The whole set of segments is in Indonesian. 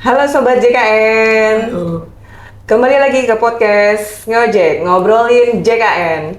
Halo Sobat JKN, Halo. kembali lagi ke podcast Ngojek, ngobrolin JKN.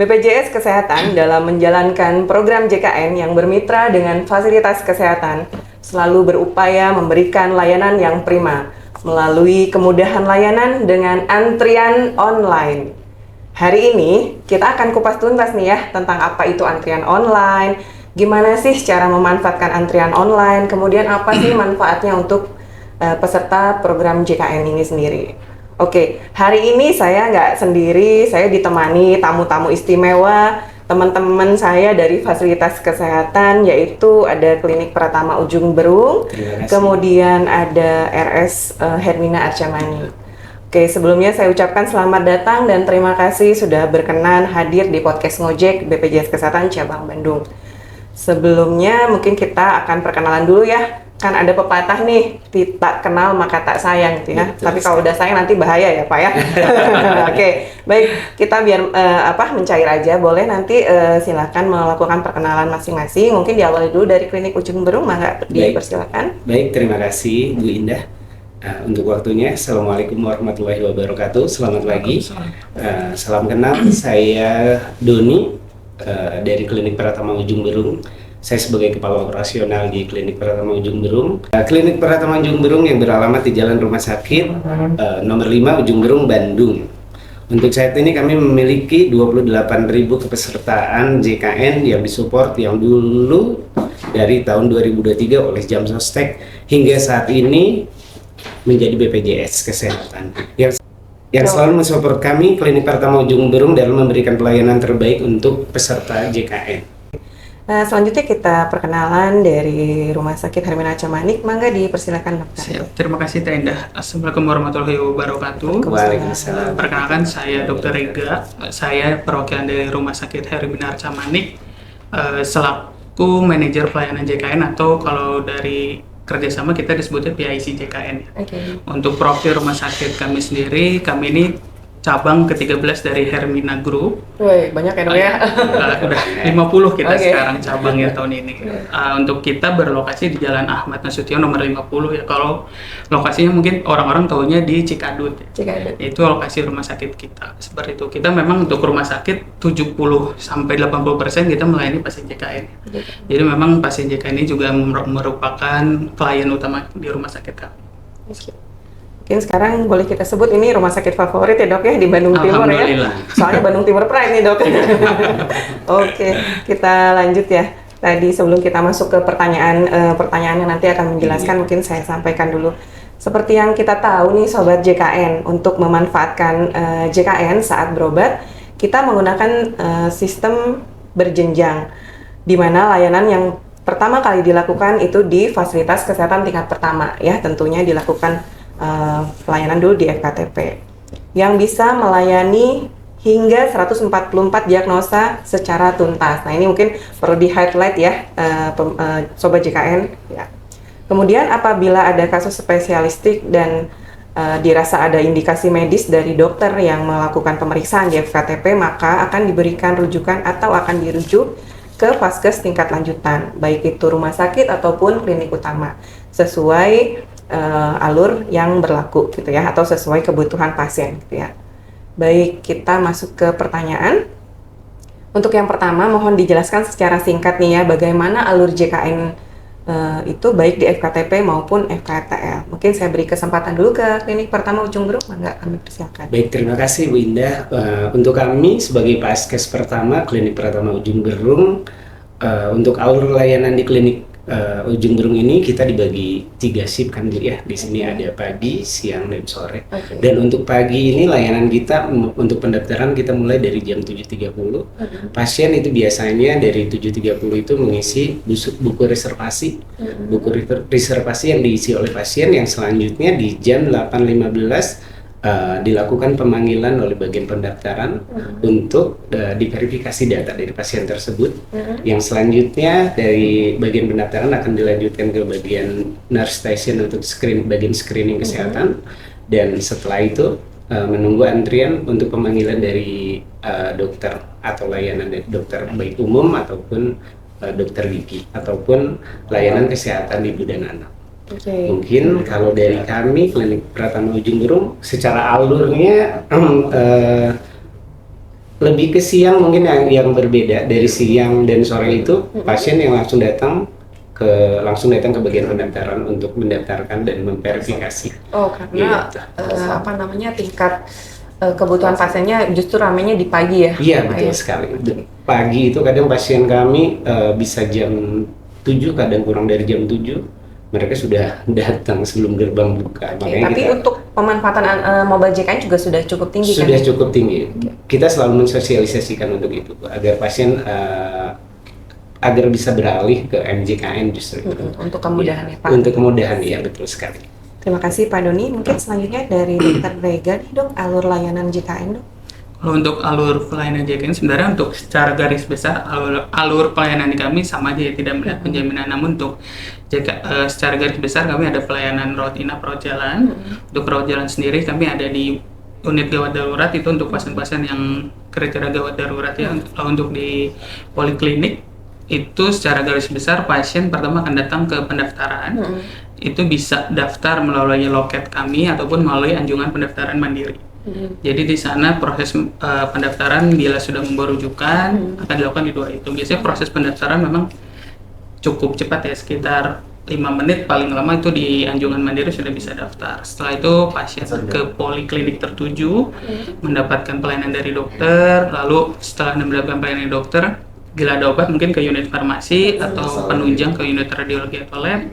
BPJS Kesehatan dalam menjalankan program JKN yang bermitra dengan fasilitas kesehatan selalu berupaya memberikan layanan yang prima melalui kemudahan layanan dengan antrian online. Hari ini kita akan kupas tuntas nih ya tentang apa itu antrian online, gimana sih cara memanfaatkan antrian online, kemudian apa sih manfaatnya untuk peserta program JKN ini sendiri. Oke, hari ini saya nggak sendiri, saya ditemani tamu-tamu istimewa, teman-teman saya dari fasilitas kesehatan, yaitu ada Klinik Pratama Ujung Berung, kemudian ada RS Hermina Arcamani. Oke, sebelumnya saya ucapkan selamat datang dan terima kasih sudah berkenan hadir di podcast Ngojek BPJS Kesehatan Cabang Bandung. Sebelumnya mungkin kita akan perkenalan dulu ya. Kan ada pepatah nih, tak kenal maka tak sayang gitu ya. Betul, tapi kalau udah sayang nanti bahaya ya Pak ya. Oke, baik, kita biar mencair aja. Boleh nanti silakan melakukan perkenalan masing-masing. Mungkin diawali dulu dari Klinik Ujung Berung, mangga dipersilakan. Baik, terima kasih Bu Indah untuk waktunya. Assalamualaikum warahmatullahi wabarakatuh. Selamat pagi. Salam kenal, saya Doni dari Klinik Pratama Ujung Berung. Saya sebagai Kepala Operasional di Klinik Pratama Ujung Berung. Klinik Pratama Ujung Berung yang beralamat di Jalan Rumah Sakit nomor 5 Ujung Berung, Bandung. Untuk saat ini kami memiliki 28.000 kepesertaan JKN yang disupport yang dulu dari tahun 2023 oleh Jamsostek hingga saat ini menjadi BPJS Kesehatan. Yang selalu mensupport kami, Klinik Pratama Ujung Berung dalam memberikan pelayanan terbaik untuk peserta JKN. Nah, selanjutnya kita perkenalan dari Rumah Sakit Hermina Arcamani. Mangga dipersilakan dokter. Siap, terima kasih Teh Indah. Assalamualaikum warahmatullahi wabarakatuh. Waalaikumsalam. Perkenalkan, saya Dr. Rega. Saya perwakilan dari Rumah Sakit Hermina Arcamani selaku manajer pelayanan JKN, atau kalau dari kerjasama kita disebutnya PIC JKN. Okay. Untuk profil rumah sakit kami sendiri, kami ini cabang ke-13 dari Hermina Group. Woi, banyak ya dok ya. Udah 50 kita Okay. sekarang cabangnya tahun ini. Untuk kita berlokasi di Jalan Ahmad Nasution nomor 50 ya. Kalau lokasinya mungkin orang-orang tahunya di Cikadut. Cikadut. Itu lokasi rumah sakit kita. Seperti itu. Kita memang untuk rumah sakit 70 sampai 80% kita melayani pasien JKN. Jadi memang pasien JKN ini juga merupakan klien utama di rumah sakit kami. Okay. Mungkin sekarang boleh kita sebut ini rumah sakit favorit ya dok ya di Bandung Timur ya. Soalnya Bandung Timur Pride nih dok. Oke, kita lanjut ya. Tadi sebelum kita masuk ke pertanyaan yang nanti akan menjelaskan, mungkin saya sampaikan dulu. Seperti yang kita tahu nih Sobat JKN, untuk memanfaatkan JKN saat berobat, kita menggunakan sistem berjenjang, di mana layanan yang pertama kali dilakukan itu di fasilitas kesehatan tingkat pertama ya, tentunya dilakukan pelayanan dulu di FKTP yang bisa melayani hingga 144 diagnosa secara tuntas. Nah ini mungkin perlu di-highlight ya Sobat JKN ya. Kemudian apabila ada kasus spesialistik dan dirasa ada indikasi medis dari dokter yang melakukan pemeriksaan di FKTP, maka akan diberikan rujukan atau akan dirujuk ke vaskes tingkat lanjutan, baik itu rumah sakit ataupun klinik utama, sesuai alur yang berlaku gitu ya, atau sesuai kebutuhan pasien gitu ya. Baik, kita masuk ke pertanyaan. Untuk yang pertama, mohon dijelaskan secara singkat nih ya, bagaimana alur JKN itu baik di FKTP maupun FKTL. Mungkin saya beri kesempatan dulu ke Klinik Pratama Ujung Berung, mangga kami persilakan. Baik, terima kasih Bu Indah. Untuk kami sebagai Paskes pertama Klinik Pratama Ujung Berung, untuk alur layanan di Klinik Ujung Berung ini kita dibagi 3 shift kan Bu ya. Di sini ada pagi, siang, dan sore. Okay. Dan untuk pagi ini layanan kita untuk pendaftaran kita mulai dari jam 7.30. Pasien itu biasanya dari 7.30 itu mengisi buku reservasi. Buku reservasi yang diisi oleh pasien, yang selanjutnya di jam 8.15 dilakukan pemanggilan oleh bagian pendaftaran untuk diverifikasi data dari pasien tersebut. Yang selanjutnya dari bagian pendaftaran akan dilanjutkan ke bagian nurse station untuk bagian screening kesehatan. Dan setelah itu menunggu antrian untuk pemanggilan dari dokter atau layanan dari dokter baik umum ataupun dokter gigi ataupun layanan kesehatan ibu dan anak. Mungkin kalau dari kami Klinik Pratama Ujung Berung secara alurnya lebih ke siang mungkin yang berbeda. Dari siang dan sore itu pasien yang langsung datang ke bagian pendaftaran untuk mendaftarkan dan memverifikasi. Oh, karena apa namanya, tingkat kebutuhan pasiennya justru ramainya di pagi ya? Iya, betul sekali. Pagi itu kadang pasien kami bisa jam 7, kadang kurang dari jam 7 mereka sudah datang sebelum gerbang buka. Tapi untuk pemanfaatan mobile JKN juga sudah cukup tinggi sudah kan? Cukup tinggi. Kita selalu mensosialisasikan untuk itu agar pasien agar bisa beralih ke MJKN justru itu. Untuk kemudahan ya Pak? Untuk kemudahan, ya betul sekali. Terima kasih Pak Doni. Mungkin selanjutnya dari Dr. Rega nih Dok, alur layanan JKN Dok. Kalau untuk alur pelayanan JKN sebenarnya untuk secara garis besar alur pelayanan di kami sama aja ya, tidak melihat penjaminan. Namun untuk secara garis besar kami ada pelayanan rawat inap rawat jalan. Untuk rawat jalan sendiri kami ada di unit gawat darurat, itu untuk pasien-pasien yang kriteria gawat darurat ya. Untuk di poliklinik itu secara garis besar pasien pertama akan datang ke pendaftaran. Itu bisa daftar melalui loket kami ataupun melalui anjungan pendaftaran mandiri. Jadi di sana proses pendaftaran bila sudah membawa rujukan akan dilakukan di 2 itu. Biasanya proses pendaftaran memang cukup cepat ya, sekitar 5 menit paling lama itu di anjungan mandiri sudah bisa daftar. Setelah itu pasien ke poliklinik tertuju mendapatkan pelayanan dari dokter, lalu setelah mendapatkan pelayanan dari dokter, bila ada obat mungkin ke unit farmasi atau penunjang ke unit radiologi atau lab.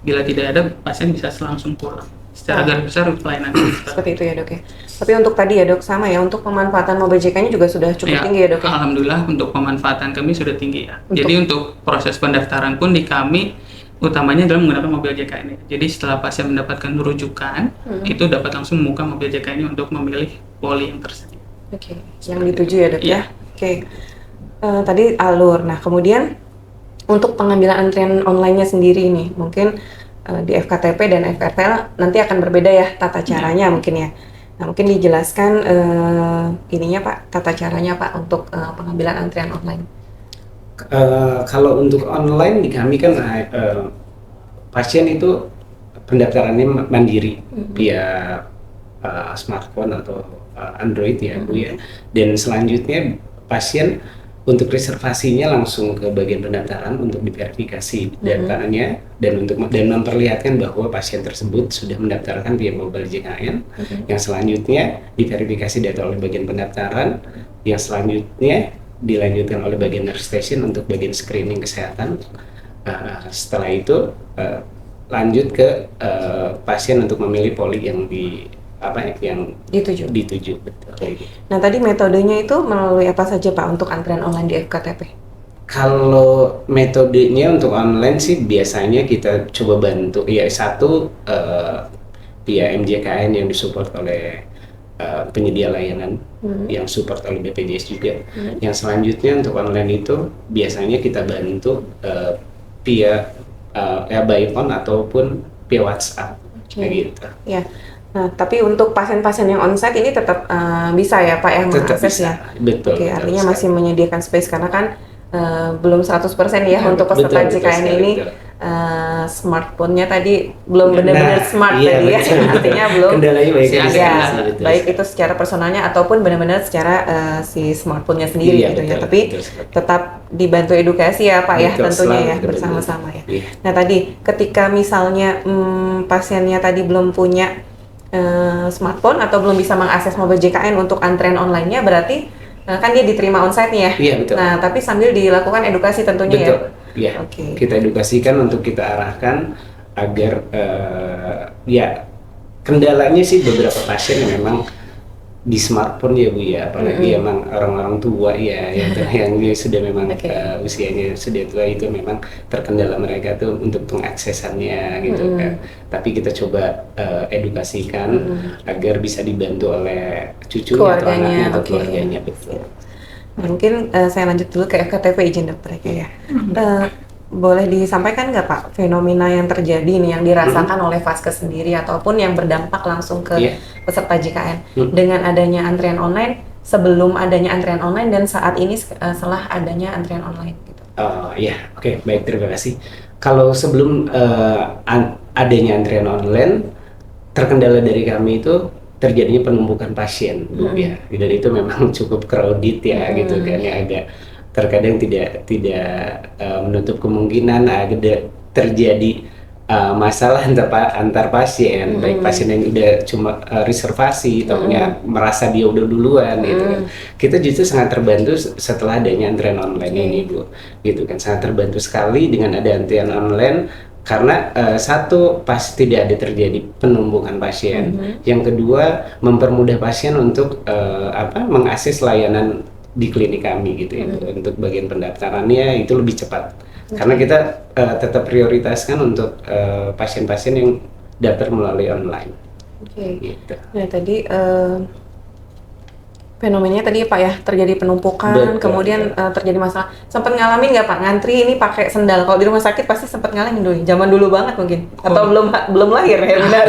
Bila tidak ada, pasien bisa langsung pulang. Secara garis besar pelayanan seperti itu ya Dok ya. Tapi untuk tadi ya Dok, sama ya, untuk pemanfaatan mobile JK-nya juga sudah cukup tinggi ya Dok ya? Alhamdulillah untuk pemanfaatan kami sudah tinggi ya. Jadi untuk proses pendaftaran pun di kami utamanya adalah menggunakan mobil JK ini. Jadi setelah pasien mendapatkan rujukan, itu dapat langsung membuka mobil JK ini untuk memilih poli yang tersedia. Yang dituju ya Dok ya? Tadi alur. Nah kemudian untuk pengambilan antrian online-nya sendiri nih, mungkin di FKTP dan FRTL nanti akan berbeda ya tata caranya mungkin ya. Nah mungkin dijelaskan ininya Pak, tata caranya Pak untuk pengambilan antrian online. Kalau untuk online di kami kan pasien itu pendaftarannya mandiri via smartphone atau Android ya Bu ya. Dan selanjutnya pasien untuk reservasinya langsung ke bagian pendaftaran untuk diverifikasi datanya dan memperlihatkan bahwa pasien tersebut sudah mendaftarkan via mobile JKN. Yang selanjutnya diverifikasi data oleh bagian pendaftaran, yang selanjutnya dilanjutkan oleh bagian nurse station untuk bagian screening kesehatan. Setelah itu lanjut ke pasien untuk memilih poli yang yang dituju. Betul. Nah tadi metodenya itu melalui apa saja Pak untuk antrian online di FKTP? Kalau metodenya untuk online sih biasanya kita coba bantu ya, satu via MJKN yang disupport oleh penyedia layanan yang support oleh BPJS juga. Yang selanjutnya untuk online itu biasanya kita bantu via by phone ataupun via WhatsApp kayak gitu. Ya. Nah, tapi untuk pasien-pasien yang onsite ini tetap bisa ya Pak yang mengakses ya? Betul. Artinya masih menyediakan space karena kan belum 100% ya untuk peserta JKN ini. Smartphone-nya tadi belum benar-benar smart tadi ya, artinya belum. Kendalanya baik itu secara personalnya ataupun benar-benar secara si smartphone-nya sendiri gitu ya. Tapi tetap dibantu edukasi ya Pak ya, tentunya ya bersama-sama ya. Nah tadi ketika misalnya pasiennya tadi belum punya smartphone atau belum bisa mengakses mobile JKN untuk antrian online-nya, berarti kan dia diterima onsite nih ya. Iya betul. Nah tapi sambil dilakukan edukasi tentunya betul. Ya. Kita edukasikan untuk kita arahkan agar kendalanya sih beberapa pasien yang memang di smartphone ya Bu ya, apalagi emang orang-orang tua ya yang sudah memang usianya sudah tua, itu memang terkendala mereka tuh untuk pengaksesannya gitu kan. Tapi kita coba edukasikan agar bisa dibantu oleh cucunya atau anaknya atau keluarganya. Betul. Mungkin saya lanjut dulu ke FKTP, izin Dokter ya. Boleh disampaikan nggak Pak fenomena yang terjadi nih yang dirasakan oleh Vaskes sendiri ataupun yang berdampak langsung ke peserta JKN dengan adanya antrian online, sebelum adanya antrian online dan saat ini setelah adanya antrian online gitu? Baik, terima kasih. Kalau sebelum adanya antrian online, terkendala dari kami itu terjadinya penumpukan pasien, Bu ya. Dan itu memang cukup crowded ya gitu kan ya, agak terkadang tidak menutup kemungkinan ada terjadi masalah antar pasien, baik pasien yang udah cuma reservasi, taunya merasa dia udah duluan gitu kan. Kita justru sangat terbantu setelah adanya antrian online ini, Bu. Gitu kan, sangat terbantu sekali dengan ada antrian online karena satu pasti tidak ada terjadi penumpukan pasien. Yang kedua mempermudah pasien untuk mengakses layanan di klinik kami gitu ya. Untuk bagian pendaftarannya itu lebih cepat. Karena kita tetap prioritaskan untuk pasien-pasien yang daftar melalui online. Gitu. Nah tadi fenomenanya tadi Pak ya, terjadi penumpukan, Betul, kemudian terjadi masalah. Sempat ngalamin nggak Pak ngantri ini pakai sendal? Kalau di rumah sakit pasti sempat ngalamin dulu, zaman dulu banget mungkin, atau belum lahir ya benar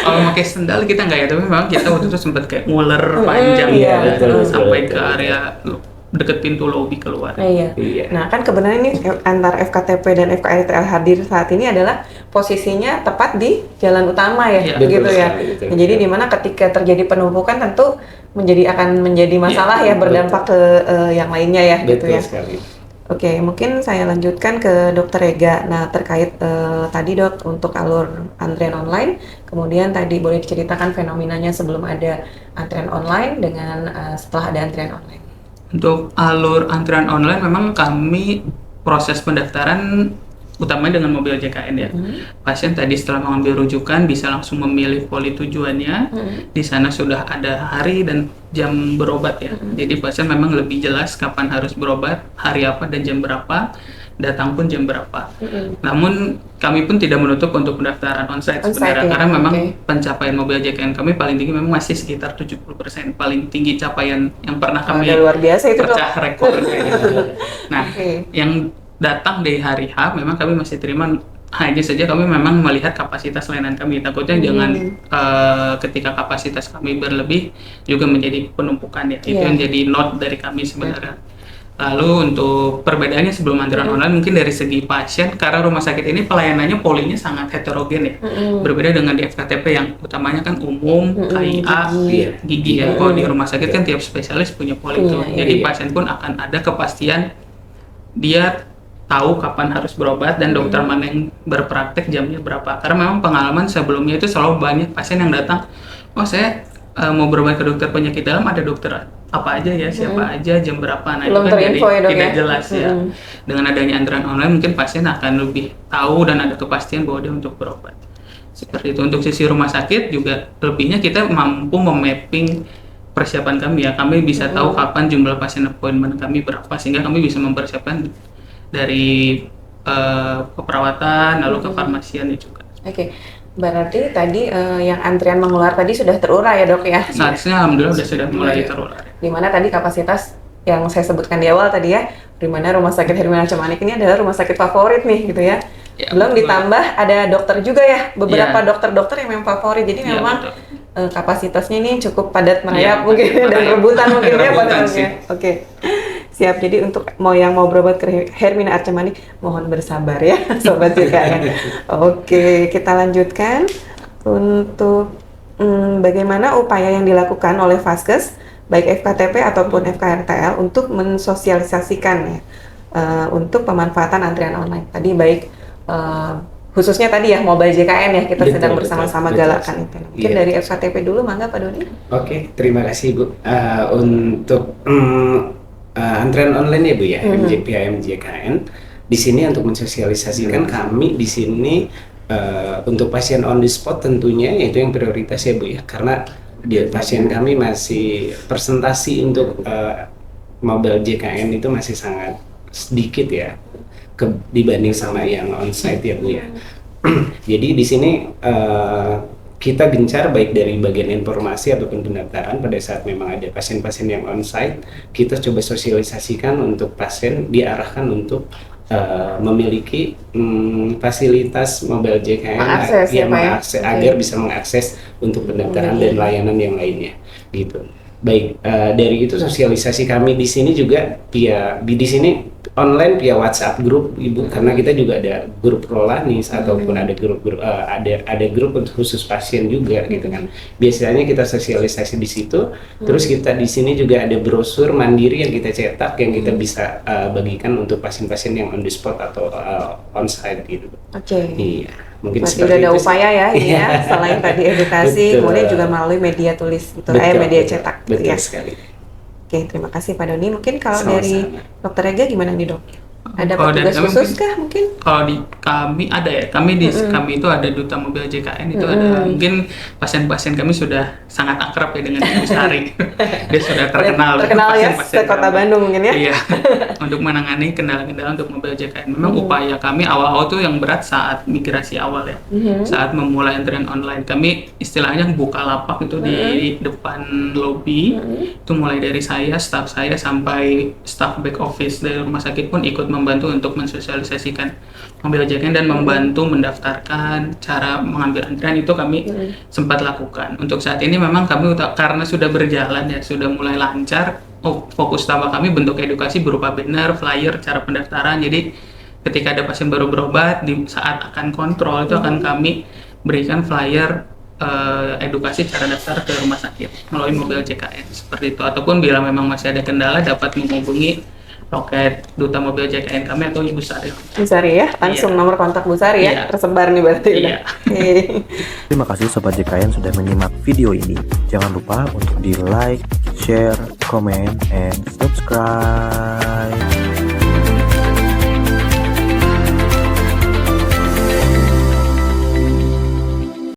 Kalau pakai sendal kita nggak ya, tapi memang kita waktu itu sempat kayak nguler panjang iya, sampai ke area deket pintu lobi keluar. Iya. Nah kan kebenaran ini antara FKTP dan FKRTL hadir saat ini adalah posisinya tepat di jalan utama ya, begitu ya. Nah, jadi di mana ketika terjadi penumpukan tentu akan menjadi masalah ya berdampak ke yang lainnya ya, gitu ya. Sekali. Oke, mungkin saya lanjutkan ke Dokter Ega. Nah terkait tadi Dok untuk alur antrian online, kemudian tadi boleh diceritakan fenomenanya sebelum ada antrian online dengan setelah ada antrian online. Untuk alur antrian online memang kami proses pendaftaran utamanya dengan mobil JKN ya. Pasien tadi setelah mengambil rujukan bisa langsung memilih poli tujuannya. Di sana sudah ada hari dan jam berobat ya. Jadi pasien memang lebih jelas kapan harus berobat, hari apa dan jam berapa, datang pun jam berapa. Namun kami pun tidak menutup untuk pendaftaran onsite sebenarnya, karena memang pencapaian mobil JKN kami paling tinggi memang masih sekitar 70%, paling tinggi capaian yang pernah kami luar biasa itu pecah rekor. Nah, yang datang di hari H memang kami masih terima, hanya saja kami memang melihat kapasitas layanan kami. Takutnya jangan ketika kapasitas kami berlebih juga menjadi penumpukan ya. Itu yang jadi note dari kami sebenarnya. Lalu untuk perbedaannya sebelum antrian online mungkin dari segi pasien, karena rumah sakit ini pelayanannya polinya sangat heterogen ya. Berbeda dengan di FKTP yang utamanya kan umum, KIA, gigi ya. Kalau di rumah sakit kan tiap spesialis punya poli itu. Jadi pasien pun akan ada kepastian dia tahu kapan harus berobat dan dokter mana yang berpraktek jamnya berapa. Karena memang pengalaman sebelumnya itu selalu banyak pasien yang datang, oh saya mau berobat ke dokter penyakit dalam, ada dokter apa aja ya, siapa aja, jam berapa. Nah itu kan jadi tidak jelas ya. Dengan adanya antrian online mungkin pasien akan lebih tahu dan ada kepastian bahwa dia untuk berobat. Seperti itu. Untuk sisi rumah sakit juga lebihnya kita mampu memapping persiapan kami ya. Kami bisa tahu kapan jumlah pasien appointment kami berapa, sehingga kami bisa mempersiapkan dari keperawatan lalu ke farmasiannya juga. Berarti tadi yang antrian mengular tadi sudah terurai ya Dok ya? Saatnya alhamdulillah sudah mulai terurai. Dimana tadi kapasitas yang saya sebutkan di awal tadi ya, dimana Rumah Sakit Hermina Arca-Manik ini adalah rumah sakit favorit nih gitu ya. Belum ditambah ada dokter juga ya, beberapa dokter-dokter yang memang favorit. Jadi memang kapasitasnya ini cukup padat merayap mungkin dan rebutan mungkin ya padatnya. Siap. Jadi untuk yang mau berobat ke Hermina Arca-Manik mohon bersabar ya sobat JKN. Kita lanjutkan untuk bagaimana upaya yang dilakukan oleh Vaskes baik FKTP ataupun FKRTL untuk mensosialisasikan ya untuk pemanfaatan antrian online. Tadi baik khususnya tadi ya mobile JKN ya, kita sedang bersama-sama galakkan itu. Mungkin dari FKTP dulu, mangga Pak Doni. Terima kasih Bu. Untuk antrian online ya Bu ya, MJPAM JKN. Di sini untuk mensosialisasikan kami di sini untuk pasien on the spot tentunya itu yang prioritas ya Bu ya, karena pasien kami masih presentasi untuk mobile JKN itu masih sangat sedikit ya dibanding sama yang onsite ya Bu ya. Jadi di sini kita gencar baik dari bagian informasi ataupun pendaftaran pada saat memang ada pasien-pasien yang onsite, kita coba sosialisasikan untuk pasien diarahkan untuk memiliki fasilitas mobile JKN agar bisa mengakses untuk pendaftaran dan layanan yang lainnya gitu. Baik, dari itu sosialisasi kami di sini juga di sini online via WhatsApp grup Ibu, karena kita juga ada grup Prolanis ataupun ada grup-grup ada grup untuk khusus pasien juga gitu kan. Biasanya kita sosialisasi di situ. Terus kita di sini juga ada brosur mandiri yang kita cetak yang kita bisa bagikan untuk pasien-pasien yang on the spot atau on site gitu. Oke. Iya, mungkin Berarti seperti udah ada itu sih. upaya ya ini ya, selain tadi edukasi, Betul. kemudian juga melalui media tulis gitu, media cetak gitu betul ya. sekali. Oke, terima kasih Pak Doni. Mungkin kalau Sama-sama. dari Dokter Ega gimana nih, Dok? Ada Kalau dari petugas kami khusus kah mungkin? Kalau di kami ada ya, kami itu ada duta mobil JKN itu ada, mungkin pasien-pasien kami sudah sangat akrab ya dengan Ibu Sari. Dia sudah terkenal ya, pasien-pasien se-kota kami. Bandung mungkin ya? Iya, untuk menangani kendala-kendala untuk mobil JKN. Memang upaya kami awal-awal tuh yang berat saat migrasi awal ya, saat memulai antrean online. Kami istilahnya buka lapak itu di depan lobi, itu mulai dari saya, staff saya sampai staff back office dari rumah sakit pun ikut membantu untuk mensosialisasikan mobil JKN dan membantu mendaftarkan, cara mengambil antrian itu kami sempat lakukan. Untuk saat ini memang kami karena sudah berjalan ya, sudah mulai lancar. Fokus utama kami bentuk edukasi berupa banner, flyer, cara pendaftaran. Jadi ketika ada pasien baru berobat, di saat akan kontrol itu akan kami berikan flyer edukasi cara daftar ke rumah sakit melalui mobil JKN seperti itu. Ataupun bila memang masih ada kendala dapat menghubungi loket duta mobil JKN kami atau Ibu Sari. Bu Sari ya, langsung nomor kontak Bu Sari ya, tersebar nih berarti udah. Terima kasih Sobat JKN sudah menyimak video ini. Jangan lupa untuk di like, share, comment, and subscribe.